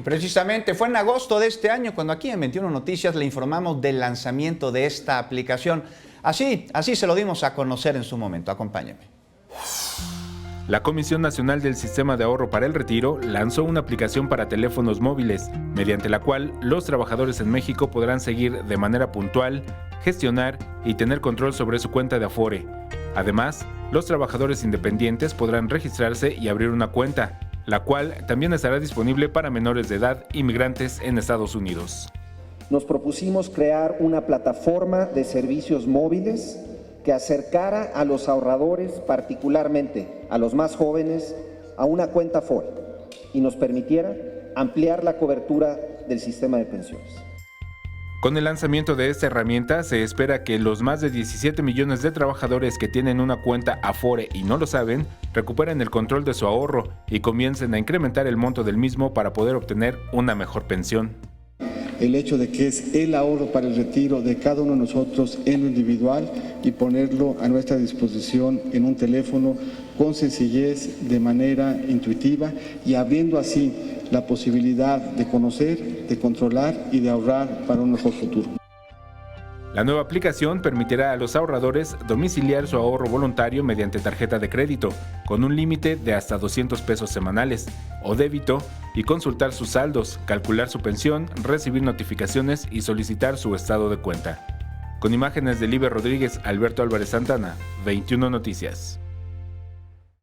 Y precisamente fue en agosto de este año cuando aquí en 21 Noticias le informamos del lanzamiento de esta aplicación. Así se lo dimos a conocer en su momento. Acompáñenme. La Comisión Nacional del Sistema de Ahorro para el Retiro lanzó una aplicación para teléfonos móviles, mediante la cual los trabajadores en México podrán seguir de manera puntual, gestionar y tener control sobre su cuenta de Afore. Además, los trabajadores independientes podrán registrarse y abrir una cuenta, la cual también estará disponible para menores de edad y migrantes en Estados Unidos. Nos propusimos crear una plataforma de servicios móviles que acercara a los ahorradores, particularmente a los más jóvenes, a una cuenta Afore y nos permitiera ampliar la cobertura del sistema de pensiones. Con el lanzamiento de esta herramienta, se espera que los más de 17 millones de trabajadores que tienen una cuenta Afore y no lo saben, recuperen el control de su ahorro y comiencen a incrementar el monto del mismo para poder obtener una mejor pensión. El hecho de que es el ahorro para el retiro de cada uno de nosotros en lo individual y ponerlo a nuestra disposición en un teléfono con sencillez, de manera intuitiva y abriendo así la posibilidad de conocer, de controlar y de ahorrar para un mejor futuro. La nueva aplicación permitirá a los ahorradores domiciliar su ahorro voluntario mediante tarjeta de crédito, con un límite de hasta 200 pesos semanales, o débito, y consultar sus saldos, calcular su pensión, recibir notificaciones y solicitar su estado de cuenta. Con imágenes de Liber Rodríguez, Alberto Álvarez Santana, 21 Noticias.